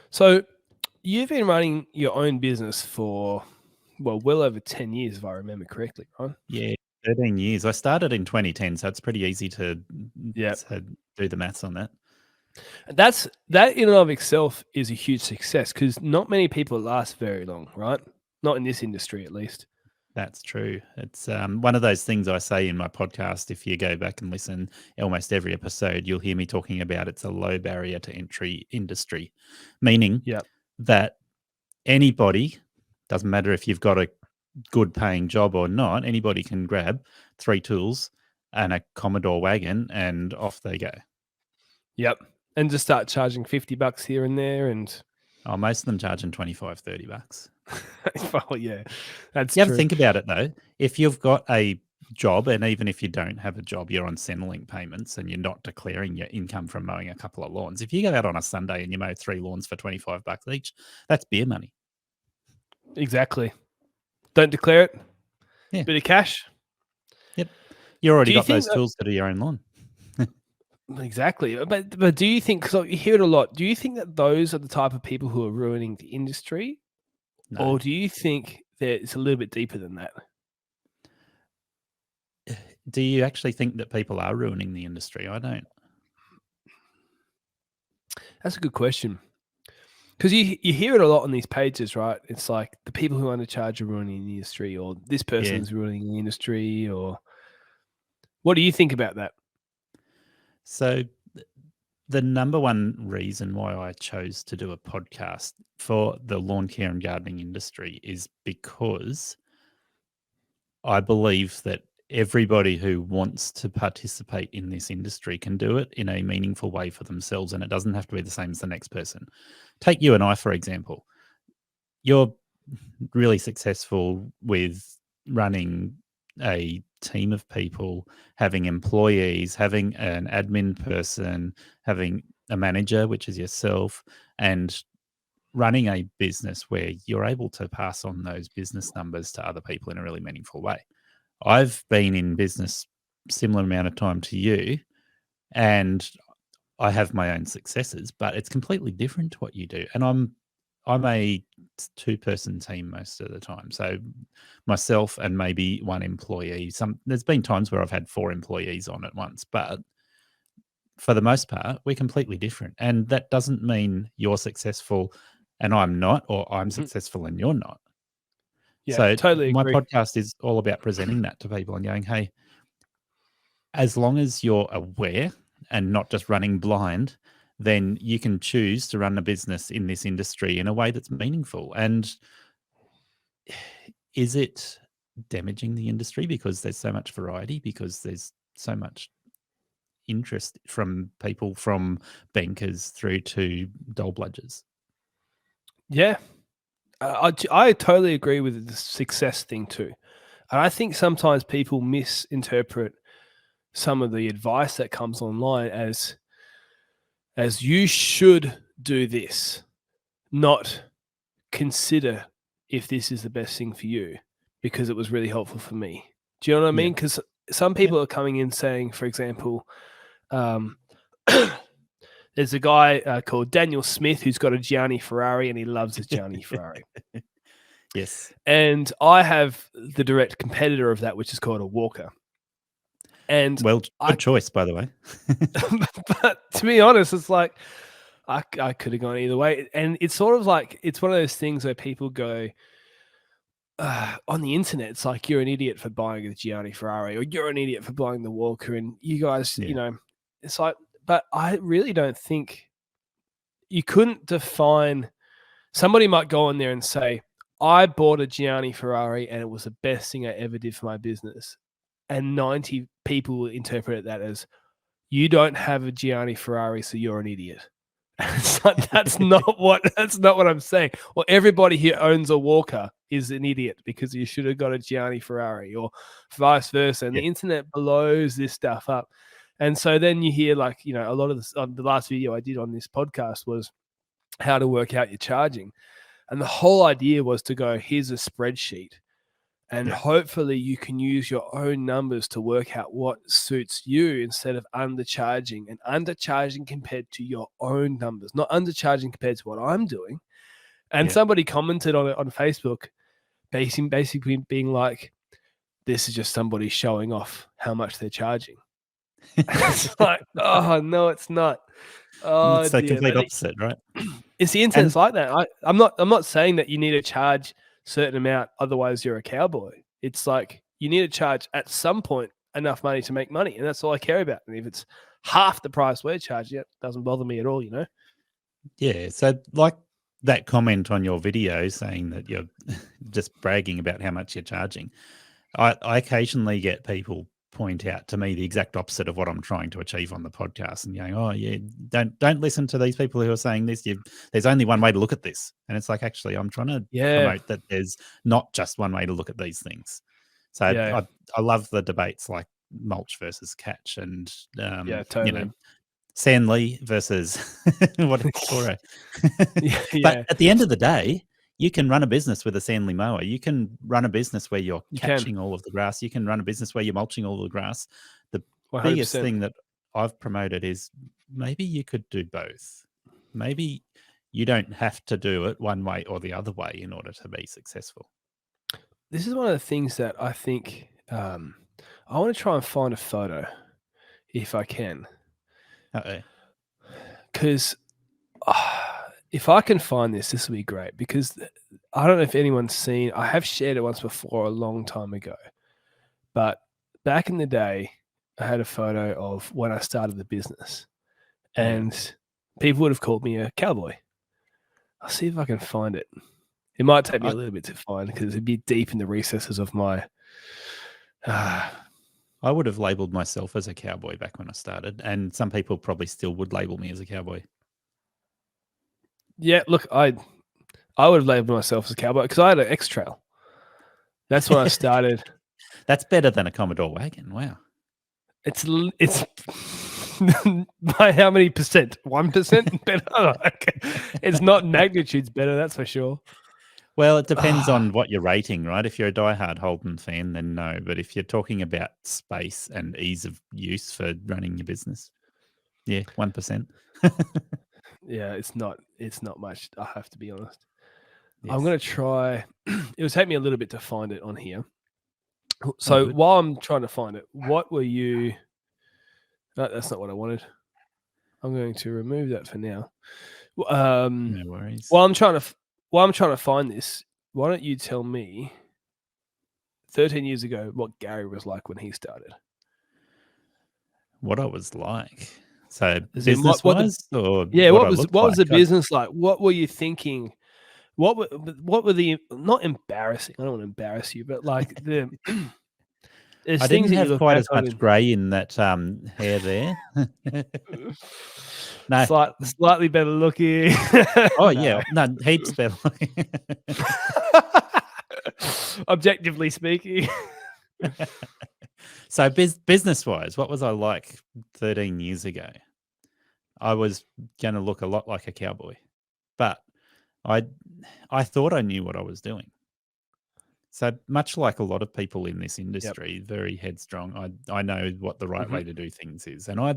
So you've been running your own business for, well over 10 years, if I remember correctly, right? Yeah, 13 years. I started in 2010, so it's pretty easy Yeah. to do the maths on that. And that in and of itself is a huge success because not many people last very long, right? Not in this industry, at least. That's true. It's one of those things I say in my podcast. If you go back and listen, almost every episode, you'll hear me talking about it's a low barrier to entry industry, meaning Yeah. that anybody, doesn't matter if you've got a good paying job or not, anybody can grab 3 tools and a Commodore wagon and off they go. Yep. And just start charging $50 here and there. And Oh, most of them charging $25-$30. well, yeah, that's You ever true. think about it though? If you've got a job, and even if you don't have a job, you're on Centrelink payments and you're not declaring your income from mowing a couple of lawns. If you go out on a Sunday and you mow 3 lawns for $25 each, that's beer money. Exactly. Don't declare it. Yeah. Bit of cash. Yep. You already Do you got think those tools to do your own lawn. exactly? But do you think? Because you hear it a lot. Do you think that those are the type of people who are ruining the industry, No. or do you think that it's a little bit deeper than that? Do you actually think that people are ruining the industry? I don't. That's a good question. Because you hear it a lot on these pages, right? It's like the people who undercharge are ruining the industry, or this Yeah. person's ruining the industry, or what do you think about that? So the number one reason why I chose to do a podcast for the lawn care and gardening industry is because I believe that everybody who wants to participate in this industry can do it in a meaningful way for themselves, and it doesn't have to be the same as the next person. Take you and I, for example. You're really successful with running a team of people, having employees, having an admin person, having a manager, which is yourself, and running a business where you're able to pass on those business numbers to other people in a really meaningful way. I've been in business similar amount of time to you, and I have my own successes, but it's completely different to what you do. And I'm a 2-person team most of the time. So myself and maybe one employee. There's been times where I've had 4 employees on at once, but for the most part, we're completely different. And that doesn't mean you're successful and I'm not, or I'm Mhm. successful and you're not. Yeah, So totally my agree. podcast is all about presenting that to people and going, hey, as long as you're aware and not just running blind, then you can choose to run a business in this industry in a way that's meaningful. And is it damaging the industry because there's so much variety, because there's so much interest from people, from bankers through to dole bludgers? Yeah, I totally agree with the success thing too. And I think sometimes people misinterpret some of the advice that comes online as you should do this, not consider if this is the best thing for you because it was really helpful for me. Do you know what I Yeah. mean? Because some Yep. people are coming in saying, for example, um, there's a guy called Daniel Smith who's got a Gianni Ferrari and he loves his Gianni Ferrari. Yes. And I have the direct competitor of that, which is called a Walker. And Well, I, good choice, by the way. but to be honest, it's like I could have gone either way. And it's sort of like it's one of those things where people go on the internet. It's like you're an idiot for buying the Gianni Ferrari, or you're an idiot for buying the Walker, and you guys, Yeah. it's like. But I really don't think you couldn't define. Somebody might go on there and say, "I bought a Gianni Ferrari, and it was the best thing I ever did for my business," and 90 people will interpret that as you don't have a Gianni Ferrari, so you're an idiot. It's like, that's not what I'm saying. Well, everybody who owns a Walker is an idiot because you should have got a Gianni Ferrari, or vice versa. And Yeah. the internet blows this stuff up. And so then you hear like, a lot of this, the last video I did on this podcast was how to work out your charging. And the whole idea was to go, here's a spreadsheet. And Yeah. hopefully you can use your own numbers to work out what suits you instead of undercharging, and undercharging compared to your own numbers, not undercharging compared to what I'm doing. And Yeah. somebody commented on it on Facebook, basically being like, this is just somebody showing off how much they're charging. It's like, oh, no, it's not. Oh, It's the dear. complete But opposite, right? it's the And internet's like that. I'm not saying that you need to charge certain amount, otherwise you're a cowboy. It's like you need to charge at some point enough money to make money, and that's all I care about. And if it's half the price we're charging, it doesn't bother me at all. yeah, so like that comment on your video saying that you're just bragging about how much you're charging. I occasionally get people point out to me the exact opposite of what I'm trying to achieve on the podcast and going, oh yeah, don't listen to these people who are saying this. There's only one way to look at this. And it's like, actually, I'm trying to Yeah, promote that there's not just one way to look at these things. So yeah, I love the debates like mulch versus catch and, yeah, totally. Sandley versus what Toro. Yeah, But yeah, at the end of the day, you can run a business with a Sandley mower. You can run a business where you're you can catching all of the grass. You can run a business where you're mulching all the grass. The 100%. biggest thing that I've promoted is maybe you could do both. Maybe you don't have to do it one way or the other way in order to be successful. This is one of the things that I think I want to try and find a photo if I can, Uh-oh. because if I can find this will be great. Because I don't know if anyone's seen. I have shared it once before, a long time ago, but back in the day, I had a photo of when I started the business, and people would have called me a cowboy. I'll see if I can find it. It might take me a little bit to find because it'd be deep in the recesses of my. I would have labeled myself as a cowboy back when I started, and some people probably still would label me as a cowboy. Yeah, look, I would have labeled myself as a cowboy because I had an X Trail. That's when I started. That's better than a Commodore wagon. Wow. It's by how many percent? 1% better. Okay. It's not magnitudes better, that's for sure. Well, it depends on what you're rating, right? If you're a diehard Holden fan, then no. But if you're talking about space and ease of use for running your business, yeah, 1%. Yeah, it's not much, I have to be honest. Yes. I'm going to try. It will take me a little bit to find it on here. Oh, So good. while I'm trying to find it, what were you? No, that's not what I wanted. I'm going to remove that for now. No worries. While I'm trying to find this, why don't you tell me 13 years ago what Garry was like when he started? What I was like. So As in what business-wise or yeah, what what I was looked what was the like? business like? What were you thinking? What were the not embarrassing? I don't want to embarrass you, but like the there's I things didn't that you have look quite back as on much grey in that hair there. No. Slightly better looking. Oh, yeah. No, heaps better. Objectively speaking. So business-wise, what was I like 13 years ago? I was going to look a lot like a cowboy, but I thought I knew what I was doing. So much like a lot of people in this industry, very headstrong, I know what the right way to do things is. And I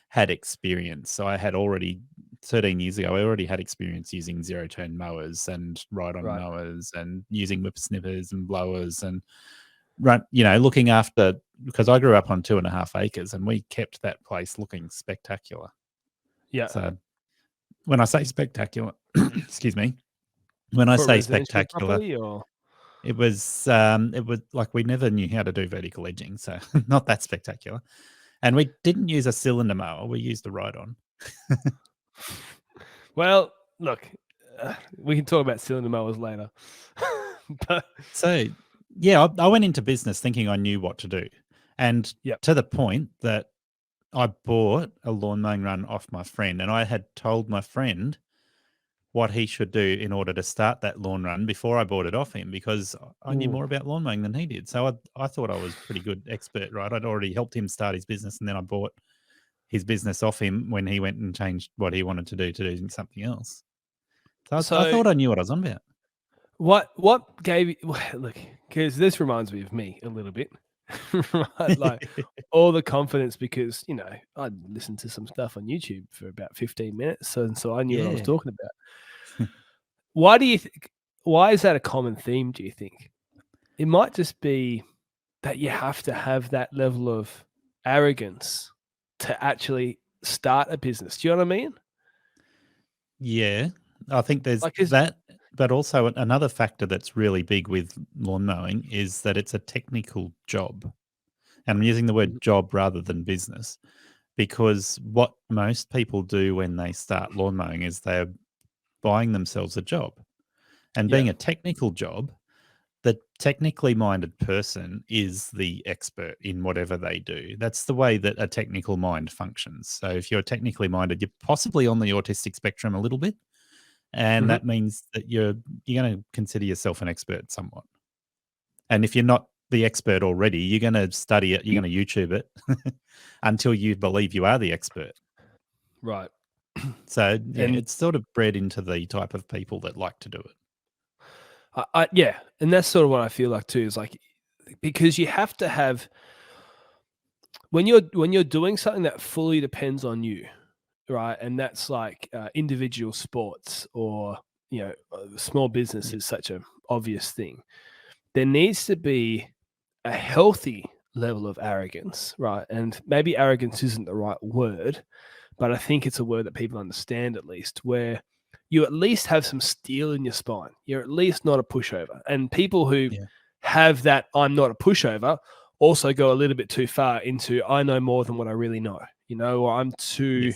had experience. So I had already, 13 years ago, I already had experience using zero-turn mowers and ride-on Right. mowers and using whippersnippers and blowers and looking after, because I grew up on 2.5 acres and we kept that place looking spectacular. Yeah. So when I say spectacular, excuse me, when I For say residential spectacular, property or it was like we never knew how to do vertical edging, so not that spectacular. And we didn't use a cylinder mower; we used a ride-on. well, look, we can talk about cylinder mowers later. But So yeah, I went into business thinking I knew what to do, and to the point that I bought a lawn mowing run off my friend, and I had told my friend what he should do in order to start that lawn run before I bought it off him, because I knew more about lawn mowing than he did. So I thought I was pretty good expert, right? I'd already helped him start his business, and then I bought his business off him when he went and changed what he wanted to do something else. So I thought I knew what I was on about. What gave you look? Because this reminds me of me a little bit, right? Like all the confidence because I'd listened to some stuff on YouTube for about 15 minutes, so I knew what I was Yeah. talking about. Why do you think? Why is that a common theme? Do you think it might just be that you have to have that level of arrogance to actually start a business? Do you know what I mean? Yeah, I think there's Like, is that, but also another factor that's really big with lawn mowing is that it's a technical job. And I'm using the word job rather than business because what most people do when they start lawn mowing is they're buying themselves a job. And yeah, being a technical job, the technically minded person is the expert in whatever they do. That's the way that a technical mind functions. So if you're technically minded, you're possibly on the autistic spectrum a little bit, and mhm, that means that you're going to consider yourself an expert somewhat. And if you're not the expert already, you're going to study it, you're going to YouTube it until you believe you are the expert. right. So yeah, And it's sort of bred into the type of people that like to do it. yeah, and that's sort of what I feel like too. Is like because you have to have when you're doing something that fully depends on you, right? And that's like individual sports or small business Yeah, is such an obvious thing. There needs to be a healthy level of arrogance, right? And maybe arrogance isn't the right word, but I think it's a word that people understand at least, where you at least have some steel in your spine. You're at least not a pushover. And people who yeah, have that I'm not a pushover also go a little bit too far into I know more than what I really know, or I'm too,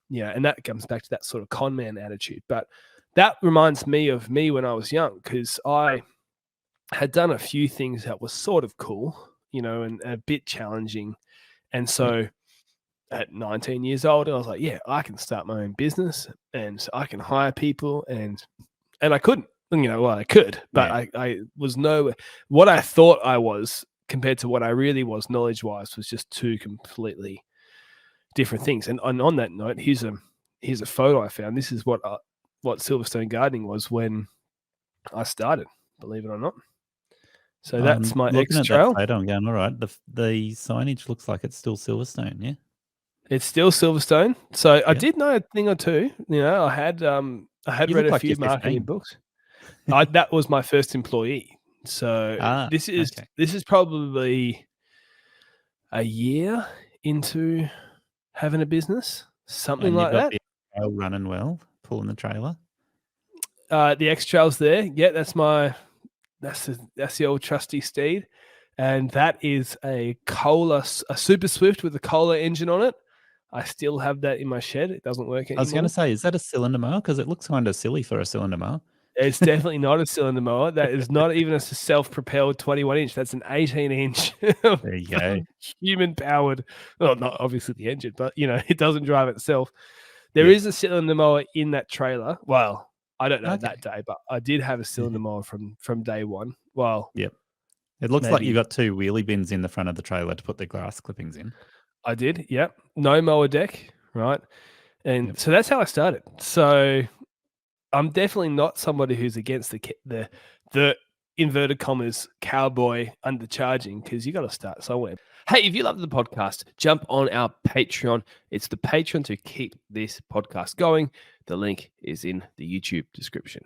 yes, and that comes back to that sort of con man attitude. But that reminds me of me when I was young because I had done a few things that were sort of cool, and a bit challenging. And yeah, so at 19 years old, I was like, yeah, I can start my own business and I can hire people. And I couldn't, well, I could, but yeah. I was what I thought I was compared to what I really was knowledge wise was just two completely different things. And on that note, here's a photo I found. This is what Silverstone gardening was when I started, believe it or not. So that's I'm my looking X at that trail. photo and going, all right, the signage looks like it's still Silverstone, yeah? It's still Silverstone. So I Yeah. did know a thing or two. I had You read look a like few you're marketing 15. books. That was my first employee. So Ah, this is okay. this is probably a year into having a business, something And you've like got that. the trail running well, pulling the trailer. The X Trail's there. Yeah, that's the old trusty steed, and that is a Super Swift with a Kohler engine on it. I still have that in my shed. It doesn't work I was going to anymore. say, is that a cylinder mower? Because it looks kind of silly for a cylinder mower. It's definitely not a cylinder mower. That is not even a self-propelled 21-inch. That's an 18-inch There you go. human-powered. Well, not obviously the engine, but it doesn't drive itself. There Yep. is a cylinder mower in that trailer. Well, I don't know that Okay. day, but I did have a cylinder mower from day one. Well, Yep. It looks like you maybe got two wheelie bins in the front of the trailer to put the grass clippings in. I did. Yep. No mower deck, right? Yep. And so that's how I started. So I'm definitely not somebody who's against the inverted commas cowboy undercharging because you got to start somewhere. Hey, if you love the podcast, jump on our Patreon. It's the Patreon to keep this podcast going. The link is in the YouTube description.